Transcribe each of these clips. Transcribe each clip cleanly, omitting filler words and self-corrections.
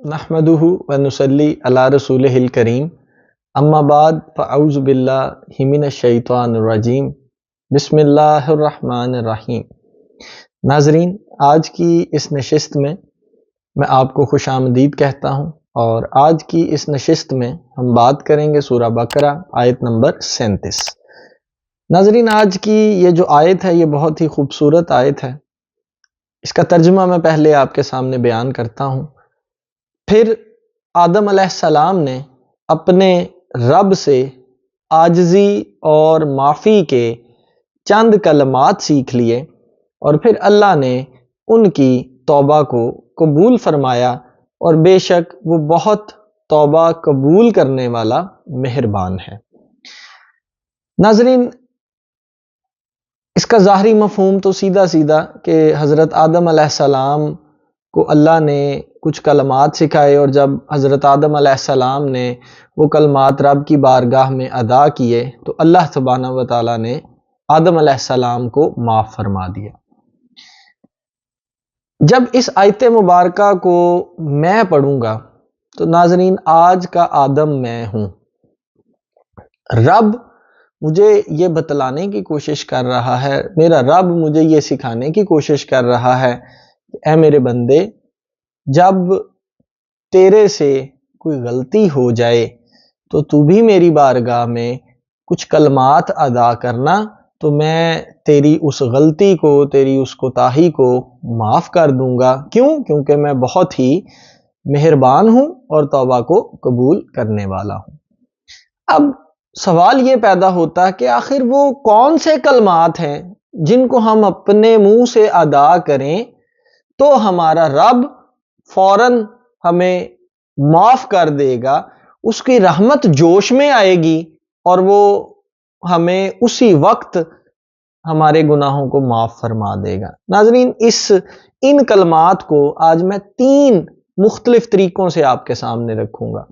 نحمدہ ونصلی علی رسولہ الکریم اما بعد فاعوذ باللہ من الشیطان الرجیم بسم اللہ الرحمن الرحیم۔ ناظرین، آج کی اس نشست میں آپ کو خوش آمدید کہتا ہوں، اور آج کی اس نشست میں ہم بات کریں گے سورہ بقرہ آیت نمبر 37۔ ناظرین، آج کی یہ جو آیت ہے یہ بہت ہی خوبصورت آیت ہے۔ اس کا ترجمہ میں پہلے آپ کے سامنے بیان کرتا ہوں۔ پھر آدم علیہ السلام نے اپنے رب سے عاجزی اور معافی کے چند کلمات سیکھ لیے، اور پھر اللہ نے ان کی توبہ کو قبول فرمایا، اور بے شک وہ بہت توبہ قبول کرنے والا مہربان ہے۔ ناظرین، اس کا ظاہری مفہوم تو سیدھا کہ حضرت آدم علیہ السلام کو اللہ نے کچھ کلمات سکھائے، اور جب حضرت آدم علیہ السلام نے وہ کلمات رب کی بارگاہ میں ادا کیے تو اللہ سبحانہ و تعالیٰ نے آدم علیہ السلام کو معاف فرما دیا۔ جب اس آیت مبارکہ کو میں پڑھوں گا تو ناظرین، آج کا آدم میں ہوں۔ رب مجھے یہ بتلانے کی کوشش کر رہا ہے، میرا رب مجھے یہ سکھانے کی کوشش کر رہا ہے کہ اے میرے بندے، جب تیرے سے کوئی غلطی ہو جائے تو تو بھی میری بارگاہ میں کچھ کلمات ادا کرنا، تو میں تیری اس غلطی کو، تیری اس کوتاہی کو معاف کر دوں گا۔ کیوں؟ کیونکہ میں بہت ہی مہربان ہوں اور توبہ کو قبول کرنے والا ہوں۔ اب سوال یہ پیدا ہوتا ہے کہ آخر وہ کون سے کلمات ہیں جن کو ہم اپنے منہ سے ادا کریں تو ہمارا رب فوراً ہمیں معاف کر دے گا، اس کی رحمت جوش میں آئے گی اور وہ ہمیں اسی وقت ہمارے گناہوں کو معاف فرما دے گا۔ ناظرین، ان کلمات کو آج میں 3 مختلف طریقوں سے آپ کے سامنے رکھوں گا۔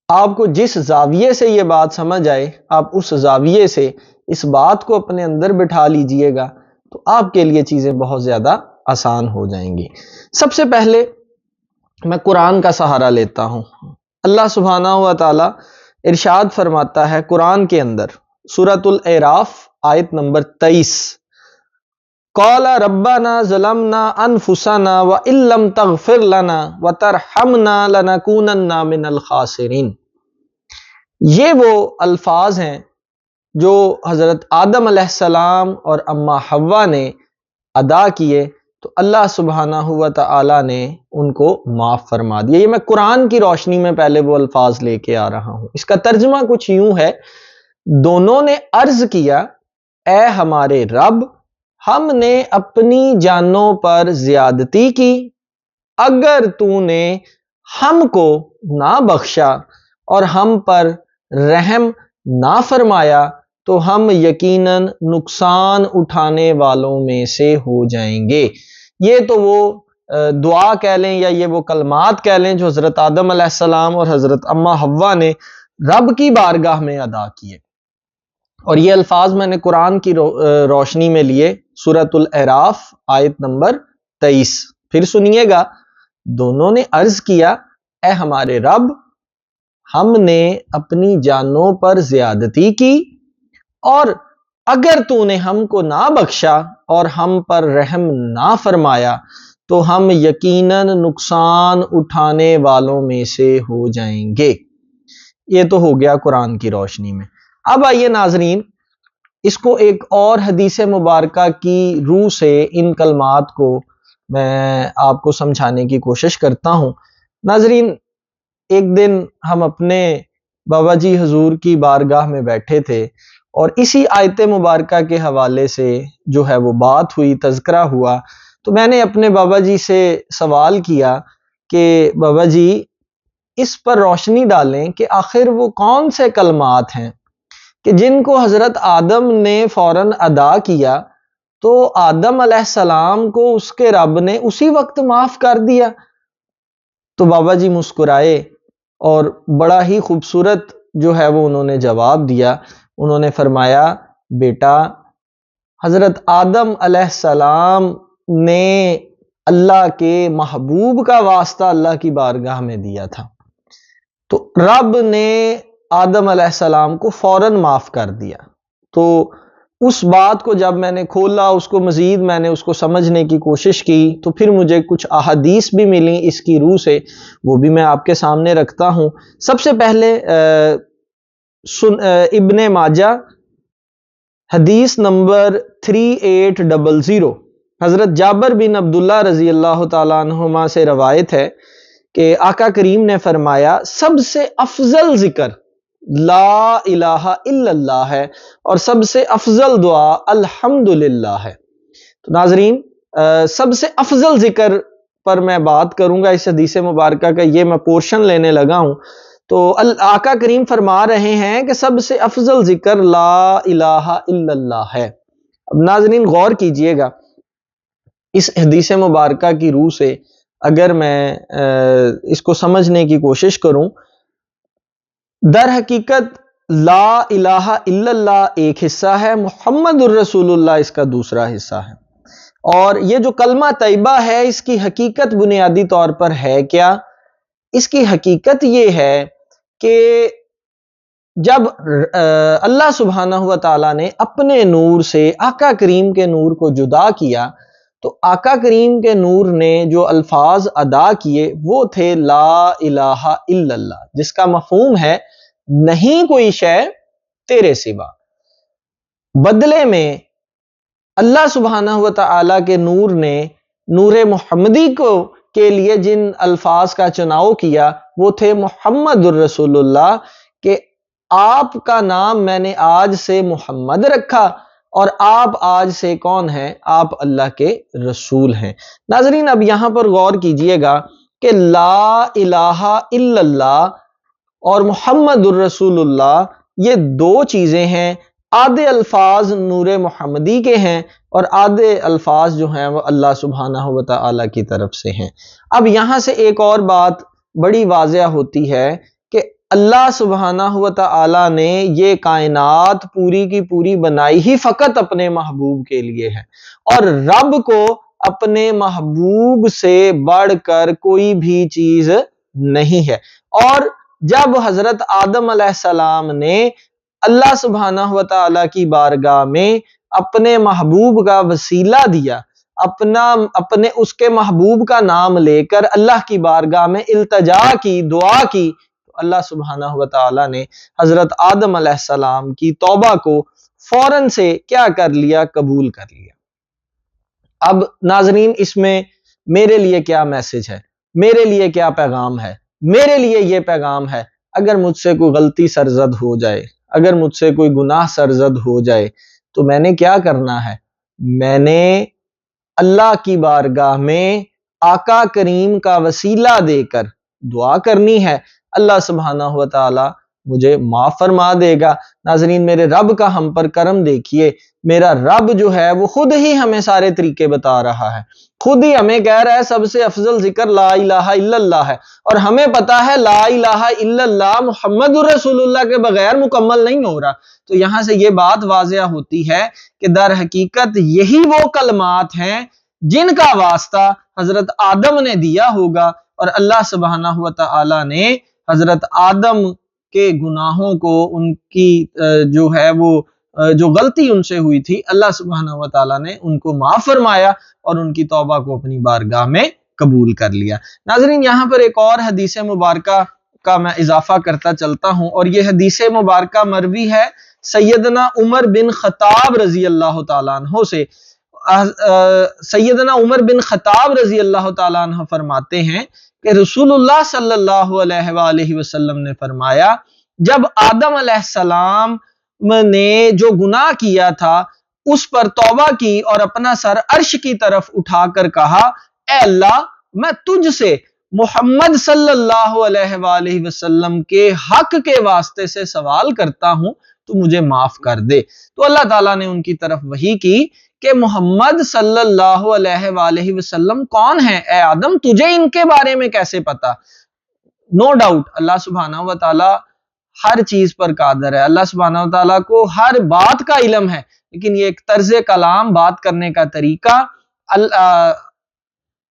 آپ کو جس زاویے سے یہ بات سمجھ آئے، آپ اس زاویے سے اس بات کو اپنے اندر بٹھا لیجئے گا تو آپ کے لیے چیزیں بہت زیادہ آسان ہو جائیں گی۔ سب سے پہلے میں قرآن کا سہارا لیتا ہوں۔ اللہ سبحانہ و تعالی ارشاد فرماتا ہے قرآن کے اندر، سورۃ الاعراف آیت نمبر 23، قال ربنا ظلمنا انفسنا وان لم تغفر لنا وترحمنا لنکونن من الخاسرین۔ یہ وہ الفاظ ہیں جو حضرت آدم علیہ السلام اور اما حوا نے ادا کیے تو اللہ سبحانہ و تعالی نے ان کو معاف فرما دیا۔ یہ میں قرآن کی روشنی میں پہلے وہ الفاظ لے کے آ رہا ہوں۔ اس کا ترجمہ کچھ یوں ہے، دونوں نے عرض کیا، اے ہمارے رب، ہم نے اپنی جانوں پر زیادتی کی، اگر تو نے ہم کو نہ بخشا اور ہم پر رحم نہ فرمایا تو ہم یقیناً نقصان اٹھانے والوں میں سے ہو جائیں گے۔ یہ تو وہ دعا کہہ لیں یا یہ وہ کلمات کہہ لیں جو حضرت آدم علیہ السلام اور حضرت اما حوا نے رب کی بارگاہ میں ادا کیے، اور یہ الفاظ میں نے قرآن کی روشنی میں لیے، سورۃ الاعراف آیت نمبر 23۔ پھر سنیے گا، دونوں نے عرض کیا، اے ہمارے رب، ہم نے اپنی جانوں پر زیادتی کی، اور اگر تو نے ہم کو نہ بخشا اور ہم پر رحم نہ فرمایا تو ہم یقیناً نقصان اٹھانے والوں میں سے ہو جائیں گے۔ یہ تو ہو گیا قرآن کی روشنی میں۔ اب آئیے ناظرین، اس کو ایک اور حدیث مبارکہ کی روح سے ان کلمات کو میں آپ کو سمجھانے کی کوشش کرتا ہوں۔ ناظرین، ایک دن ہم اپنے بابا جی حضور کی بارگاہ میں بیٹھے تھے، اور اسی آیت مبارکہ کے حوالے سے جو ہے وہ بات ہوئی، تذکرہ ہوا، تو میں نے اپنے بابا جی سے سوال کیا کہ بابا جی، اس پر روشنی ڈالیں کہ آخر وہ کون سے کلمات ہیں کہ جن کو حضرت آدم نے فوراً ادا کیا تو آدم علیہ السلام کو اس کے رب نے اسی وقت معاف کر دیا۔ تو بابا جی مسکرائے اور بڑا ہی خوبصورت جو ہے وہ انہوں نے جواب دیا۔ انہوں نے فرمایا، بیٹا، حضرت آدم علیہ السلام نے اللہ کے محبوب کا واسطہ اللہ کی بارگاہ میں دیا تھا، تو رب نے آدم علیہ السلام کو فوراً معاف کر دیا۔ تو اس بات کو جب میں نے کھولا، اس کو مزید میں نے اس کو سمجھنے کی کوشش کی، تو پھر مجھے کچھ احادیث بھی ملیں اس کی روح سے، وہ بھی میں آپ کے سامنے رکھتا ہوں۔ سب سے پہلے ابن ماجہ حدیث نمبر 3800، حضرت جابر بن عبداللہ رضی اللہ تعالیٰ عنہما سے روایت ہے کہ آقا کریم نے فرمایا سب سے افضل ذکر لا الہ الا اللہ ہے، اور سب سے افضل دعا الحمدللہ ہے۔ تو ناظرین، سب سے افضل ذکر پر میں بات کروں گا، اس حدیث مبارکہ کا یہ میں پورشن لینے لگا ہوں۔ تو آقا کریم فرما رہے ہیں کہ سب سے افضل ذکر لا الہ الا اللہ ہے۔ اب ناظرین غور کیجئے گا، اس حدیث مبارکہ کی روح سے اگر میں اس کو سمجھنے کی کوشش کروں، در حقیقت لا الہ الا اللہ ایک حصہ ہے، محمد الرسول اللہ اس کا دوسرا حصہ ہے۔ اور یہ جو کلمہ طیبہ ہے، اس کی حقیقت بنیادی طور پر ہے کیا؟ اس کی حقیقت یہ ہے کہ جب اللہ سبحانہ و تعالیٰ نے اپنے نور سے آقا کریم کے نور کو جدا کیا، تو آقا کریم کے نور نے جو الفاظ ادا کیے وہ تھے لا الہ الا اللہ، جس کا مفہوم ہے نہیں کوئی شے تیرے سوا۔ بدلے میں اللہ سبحانہ و تعالیٰ کے نور نے نور محمدی کے لیے جن الفاظ کا چناؤ کیا وہ تھے محمد الرسول اللہ، کہ آپ کا نام میں نے آج سے محمد رکھا، اور آپ آج سے کون ہیں؟ آپ اللہ کے رسول ہیں۔ ناظرین اب یہاں پر غور کیجئے گا کہ لا الہ الا اللہ اور محمد الرسول اللہ یہ دو چیزیں ہیں، آدھے الفاظ نور محمدی کے ہیں اور آدھے الفاظ جو ہیں وہ اللہ سبحانہ و تعالیٰ کی طرف سے ہیں۔ اب یہاں سے ایک اور بات بڑی واضح ہوتی ہے کہ اللہ سبحانہ و تعالیٰ نے یہ کائنات پوری کی پوری بنائی ہی فقط اپنے محبوب کے لیے ہے، اور رب کو اپنے محبوب سے بڑھ کر کوئی بھی چیز نہیں ہے۔ اور جب حضرت آدم علیہ السلام نے اللہ سبحانہ و تعالیٰ کی بارگاہ میں اپنے محبوب کا وسیلہ دیا، اپنے اس کے محبوب کا نام لے کر اللہ کی بارگاہ میں التجا کی، دعا کی، تو اللہ سبحانہ و تعالیٰ نے حضرت آدم علیہ السلام کی توبہ کو فوراً سے کیا کر لیا؟ قبول کر لیا۔ اب ناظرین اس میں میرے لیے کیا میسج ہے؟ میرے لیے کیا پیغام ہے؟ میرے لیے یہ پیغام ہے، اگر مجھ سے کوئی غلطی سرزد ہو جائے، اگر مجھ سے کوئی گناہ سرزد ہو جائے، تو میں نے کیا کرنا ہے؟ میں نے اللہ کی بارگاہ میں آقا کریم کا وسیلہ دے کر دعا کرنی ہے، اللہ سبحانہ و تعالی مجھے معاف فرما دے گا۔ ناظرین میرے رب کا ہم پر کرم دیکھیے، میرا رب جو ہے وہ خود ہی ہمیں سارے طریقے بتا رہا ہے، خود ہی ہمیں کہہ رہا ہے سب سے افضل ذکر لا الہ الا اللہ ہے، اور ہمیں پتا ہے لا الہ الا اللہ محمد الرسول اللہ کے بغیر مکمل نہیں ہو رہا۔ تو یہاں سے یہ بات واضح ہوتی ہے کہ در حقیقت یہی وہ کلمات ہیں جن کا واسطہ حضرت آدم نے دیا ہوگا، اور اللہ سبحانہ و تعالی نے حضرت آدم کے گناہوں کو، ان کی جو ہے وہ جو غلطی ان سے ہوئی تھی، اللہ سبحانہ و تعالی نے ان کو معاف فرمایا اور ان کی توبہ کو اپنی بارگاہ میں قبول کر لیا۔ ناظرین یہاں پر ایک اور حدیث مبارکہ کا میں اضافہ کرتا چلتا ہوں، اور یہ حدیث مبارکہ مروی ہے سیدنا عمر بن خطاب رضی اللہ تعالیٰ عنہ سے۔ سیدنا عمر بن خطاب رضی اللہ تعالیٰ عنہ فرماتے ہیں کہ رسول اللہ صلی اللہ علیہ وآلہ وسلم نے فرمایا، جب آدم علیہ السلام نے جو گناہ کیا تھا اس پر توبہ کی اور اپنا سر عرش کی طرف اٹھا کر کہا، اے اللہ میں تجھ سے محمد صلی اللہ علیہ وآلہ وسلم کے حق کے واسطے سے سوال کرتا ہوں، تو مجھے معاف کر دے۔ تو اللہ تعالیٰ نے ان کی طرف وحی کی کہ محمد صلی اللہ علیہ وآلہ وسلم کون ہیں؟ اے آدم تجھے ان کے بارے میں کیسے پتا؟ نو ڈاؤٹ اللہ سبحانہ و تعالیٰ ہر چیز پر قادر ہے، اللہ سبحانہ و تعالیٰ کو ہر بات کا علم ہے، لیکن یہ ایک طرز کلام، بات کرنے کا طریقہ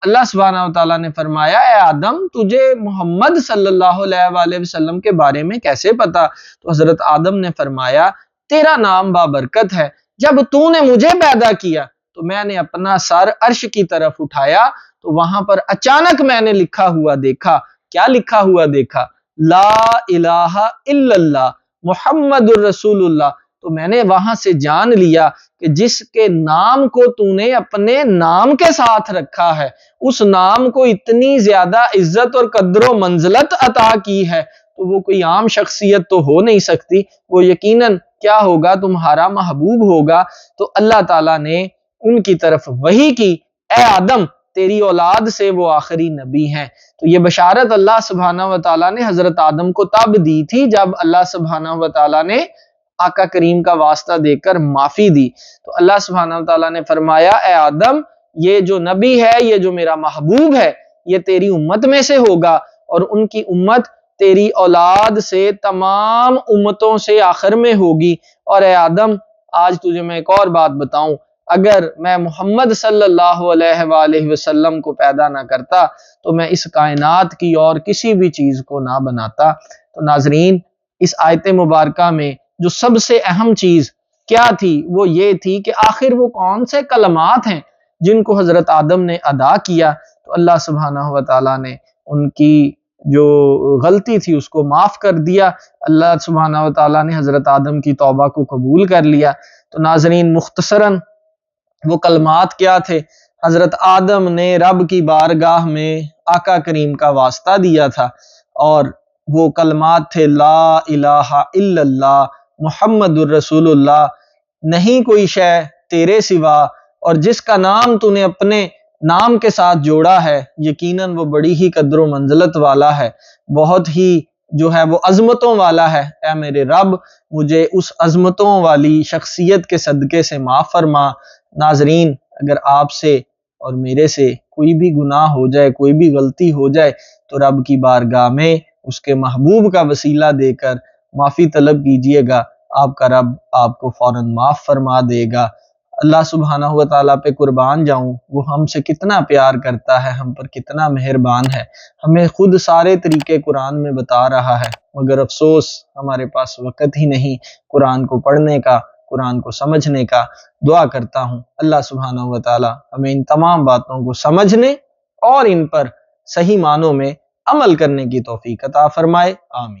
اللہ سبحانہ و تعالیٰ نے فرمایا اے آدم تجھے محمد صلی اللہ علیہ وآلہ وسلم کے بارے میں کیسے پتا؟ تو حضرت آدم نے فرمایا تیرا نام بابرکت ہے، جب تو نے مجھے پیدا کیا تو میں نے اپنا سر عرش کی طرف اٹھایا تو وہاں پر اچانک میں نے لکھا ہوا دیکھا۔ کیا لکھا ہوا دیکھا؟ لا الہ الا اللہ محمد الرسول اللہ۔ تو میں نے وہاں سے جان لیا کہ جس کے نام کو تو نے اپنے نام کے ساتھ رکھا ہے اس نام کو اتنی زیادہ عزت اور قدر و منزلت عطا کی ہے تو وہ کوئی عام شخصیت تو ہو نہیں سکتی، وہ یقیناً کیا ہوگا؟ تمہارا محبوب ہوگا۔ تو اللہ تعالیٰ نے ان کی طرف وحی کی اے آدم تیری اولاد سے وہ آخری نبی ہیں۔ تو یہ بشارت اللہ سبحانہ و تعالیٰ نے حضرت آدم کو تب دی تھی جب اللہ سبحانہ و تعالیٰ نے آقا کریم کا واسطہ دے کر معافی دی۔ تو اللہ سبحانہ و تعالیٰ نے فرمایا اے آدم یہ جو نبی ہے، یہ جو میرا محبوب ہے، یہ تیری امت میں سے ہوگا اور ان کی امت تیری اولاد سے تمام امتوں سے آخر میں ہوگی۔ اور اے آدم آج تجھے میں ایک اور بات بتاؤں، اگر میں محمد صلی اللہ علیہ وآلہ وسلم کو پیدا نہ کرتا تو میں اس کائنات کی اور کسی بھی چیز کو نہ بناتا۔ تو ناظرین اس آیت مبارکہ میں جو سب سے اہم چیز کیا تھی وہ یہ تھی کہ آخر وہ کون سے کلمات ہیں جن کو حضرت آدم نے ادا کیا۔ تو اللہ سبحانہ و تعالیٰ نے ان کی جو غلطی تھی اس کو معاف کر دیا، اللہ سبحانہ و تعالیٰ نے حضرت آدم کی توبہ کو قبول کر لیا۔ تو ناظرین مختصراً وہ کلمات کیا تھے؟ حضرت آدم نے رب کی بارگاہ میں آقا کریم کا واسطہ دیا تھا اور وہ کلمات تھے لا الہ الا اللہ محمد الرسول اللہ، نہیں کوئی شے تیرے سوا، اور جس کا نام تو نے اپنے نام کے ساتھ جوڑا ہے یقیناً وہ بڑی ہی قدر و منزلت والا ہے، بہت ہی جو ہے وہ عظمتوں والا ہے۔ اے میرے رب مجھے اس عظمتوں والی شخصیت کے صدقے سے معاف فرما۔ ناظرین اگر آپ سے اور میرے سے کوئی بھی گناہ ہو جائے، کوئی بھی غلطی ہو جائے تو رب کی بارگاہ میں اس کے محبوب کا وسیلہ دے کر معافی طلب کیجئے گا، آپ کا رب آپ کو فوراً معاف فرما دے گا۔ اللہ سبحانہ و تعالیٰ پہ قربان جاؤں، وہ ہم سے کتنا پیار کرتا ہے، ہم پر کتنا مہربان ہے، ہمیں خود سارے طریقے قرآن میں بتا رہا ہے، مگر افسوس ہمارے پاس وقت ہی نہیں قرآن کو پڑھنے کا، قرآن کو سمجھنے کا۔ دعا کرتا ہوں اللہ سبحانہ و تعالیٰ ہمیں ان تمام باتوں کو سمجھنے اور ان پر صحیح معنوں میں عمل کرنے کی توفیق عطا فرمائے، آمین۔